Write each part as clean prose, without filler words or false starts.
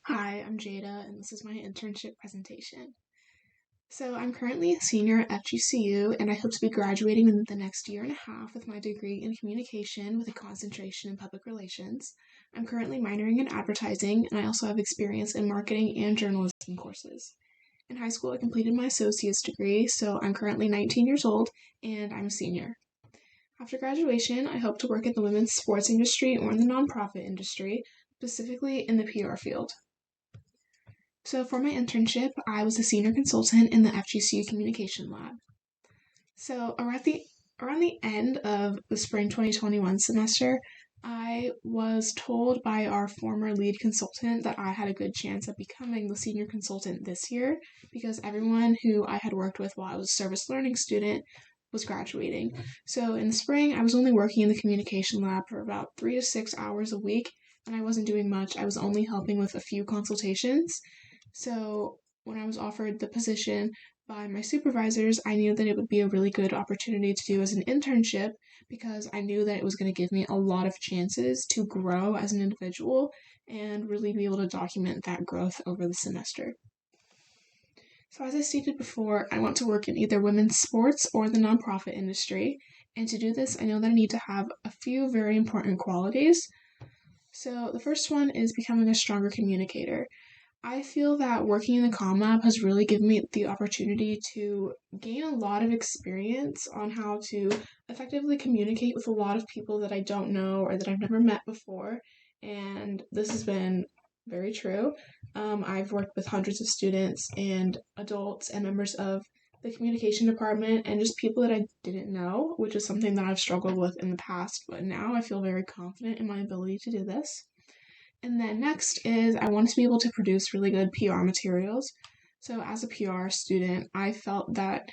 Hi, I'm Jada, and this is my internship presentation. So, I'm currently a senior at FGCU, and I hope to be graduating in the next year and a half with my degree in communication with a concentration in public relations. I'm currently minoring in advertising, and I also have experience in marketing and journalism courses. In high school, I completed my associate's degree, so I'm currently 19 years old, and I'm a senior. After graduation, I hope to work in the women's sports industry or in the nonprofit industry, specifically in the PR field. So for my internship, I was a senior consultant in the FGCU Communication Lab. So around the end of the spring 2021 semester, I was told by our former lead consultant that I had a good chance of becoming the senior consultant this year because everyone who I had worked with while I was a service learning student was graduating. So in the spring, I was only working in the communication lab for about 3 to 6 hours a week, and I wasn't doing much. I was only helping with a few consultations. So when I was offered the position by my supervisors, I knew that it would be a really good opportunity to do as an internship because I knew that it was going to give me a lot of chances to grow as an individual and really be able to document that growth over the semester. So, as I stated before, I want to work in either women's sports or the nonprofit industry. And to do this, I know that I need to have a few very important qualities. So, the first one is becoming a stronger communicator. I feel that working in the comm lab has really given me the opportunity to gain a lot of experience on how to effectively communicate with a lot of people that I don't know or that I've never met before. And this has been very true. I've worked with hundreds of students and adults and members of the communication department and just people that I didn't know, which is something that I've struggled with in the past, but now I feel very confident in my ability to do this. And then next is I wanted to be able to produce really good PR materials. So as a PR student, I felt that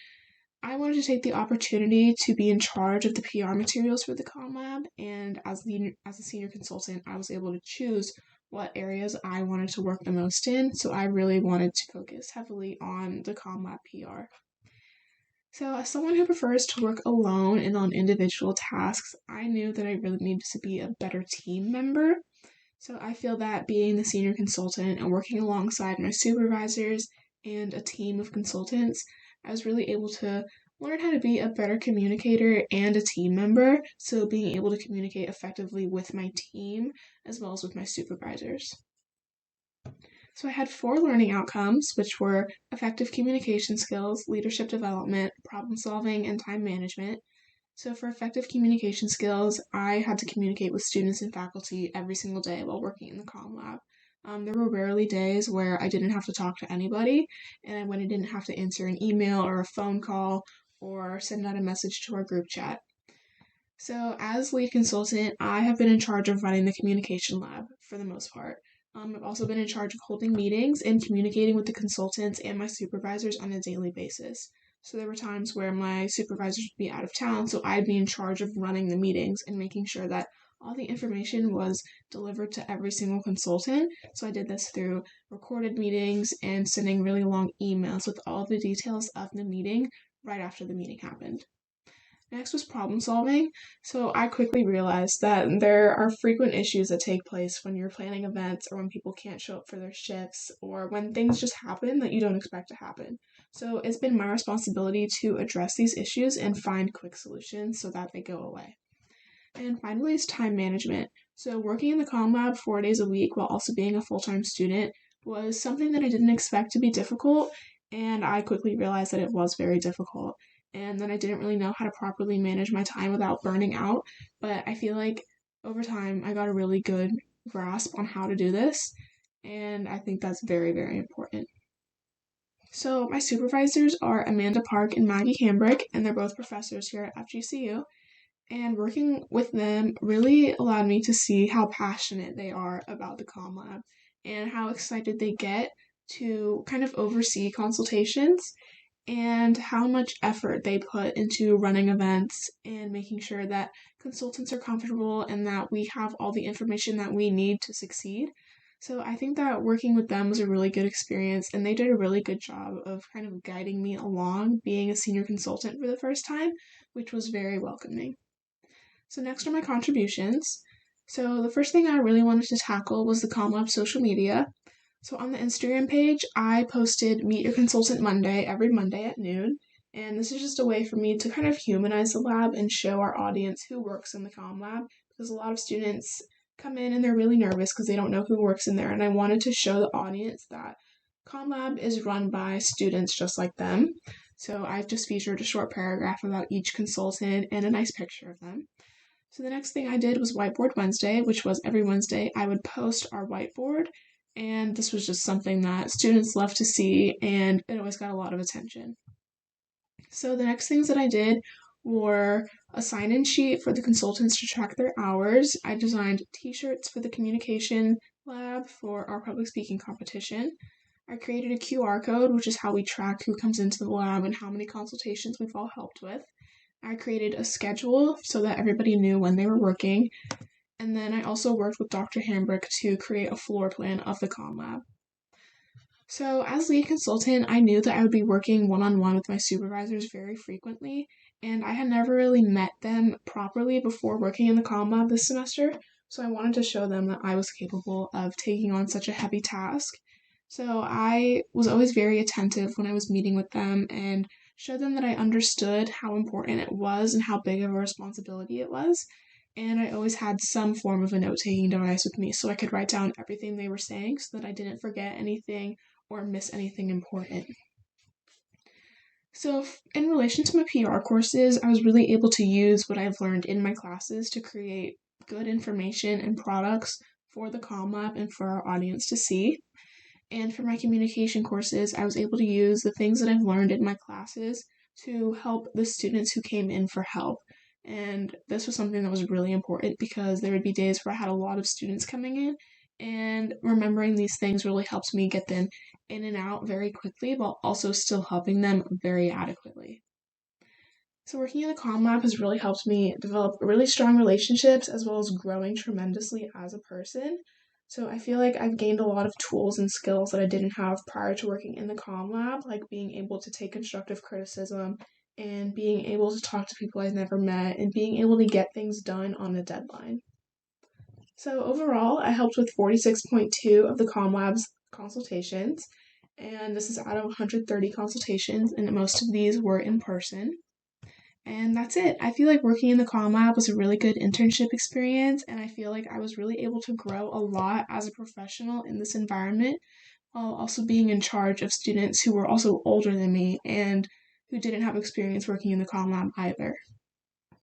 I wanted to take the opportunity to be in charge of the PR materials for the Comm Lab, and as a senior consultant, I was able to choose what areas I wanted to work the most in. So I really wanted to focus heavily on the Comm Lab PR. So, as someone who prefers to work alone and on individual tasks, I knew that I really needed to be a better team member. So I feel that being the senior consultant and working alongside my supervisors and a team of consultants, I was really able to learn how to be a better communicator and a team member. So being able to communicate effectively with my team as well as with my supervisors. So I had 4 learning outcomes, which were effective communication skills, leadership development, problem solving, and time management. So for effective communication skills, I had to communicate with students and faculty every single day while working in the Comm Lab. There were rarely days where I didn't have to talk to anybody, and when I didn't have to answer an email or a phone call or send out a message to our group chat. So as lead consultant, I have been in charge of running the communication lab for the most part. I've also been in charge of holding meetings and communicating with the consultants and my supervisors on a daily basis. So there were times where my supervisors would be out of town, so I'd be in charge of running the meetings and making sure that all the information was delivered to every single consultant. So I did this through recorded meetings and sending really long emails with all the details of the meeting right after the meeting happened. Next was problem solving. So I quickly realized that there are frequent issues that take place when you're planning events or when people can't show up for their shifts or when things just happen that you don't expect to happen. So it's been my responsibility to address these issues and find quick solutions so that they go away. And finally is time management. So working in the Comm Lab 4 days a week while also being a full-time student was something that I didn't expect to be difficult, and I quickly realized that it was very difficult. And then I didn't really know how to properly manage my time without burning out, but I feel like over time I got a really good grasp on how to do this, and I think that's very, very important. So my supervisors are Amanda Park and Maggie Hambrick, and they're both professors here at FGCU. And working with them really allowed me to see how passionate they are about the Comm Lab and how excited they get to kind of oversee consultations and how much effort they put into running events and making sure that consultants are comfortable and that we have all the information that we need to succeed. So I think that working with them was a really good experience, and they did a really good job of kind of guiding me along being a senior consultant for the first time, which was very welcoming. So next are my contributions. So the first thing I really wanted to tackle was the Comm Lab social media. So on the Instagram page, I posted Meet Your Consultant Monday every Monday at noon. And this is just a way for me to kind of humanize the lab and show our audience who works in the comm lab, because a lot of students come in and they're really nervous because they don't know who works in there. And I wanted to show the audience that comm lab is run by students just like them. So I've just featured a short paragraph about each consultant and a nice picture of them. So the next thing I did was Whiteboard Wednesday, which was every Wednesday I would post our whiteboard. And this was just something that students love to see, and it always got a lot of attention. So the next things that I did were a sign-in sheet for the consultants to track their hours. I designed t-shirts for the communication lab for our public speaking competition. I created a QR code, which is how we track who comes into the lab and how many consultations we've all helped with. I created a schedule so that everybody knew when they were working. And then I also worked with Dr. Hambrick to create a floor plan of the comm lab. So as lead consultant, I knew that I would be working one-on-one with my supervisors very frequently, and I had never really met them properly before working in the comm lab this semester, so I wanted to show them that I was capable of taking on such a heavy task. So I was always very attentive when I was meeting with them and showed them that I understood how important it was and how big of a responsibility it was. And I always had some form of a note-taking device with me so I could write down everything they were saying so that I didn't forget anything or miss anything important. So in relation to my PR courses, I was really able to use what I've learned in my classes to create good information and products for the comm lab and for our audience to see. And for my communication courses, I was able to use the things that I've learned in my classes to help the students who came in for help. And this was something that was really important because there would be days where I had a lot of students coming in, and remembering these things really helped me get them in and out very quickly while also still helping them very adequately. So working in the comm lab has really helped me develop really strong relationships as well as growing tremendously as a person. So I feel like I've gained a lot of tools and skills that I didn't have prior to working in the comm lab, like being able to take constructive criticism and being able to talk to people I've never met and being able to get things done on a deadline. So overall, I helped with 46.2 of the comm lab's consultations, and this is out of 130 consultations, and most of these were in person. And that's it. I feel like working in the comm lab was a really good internship experience, and I feel like I was really able to grow a lot as a professional in this environment, while also being in charge of students who were also older than me and who didn't have experience working in the comm lab either.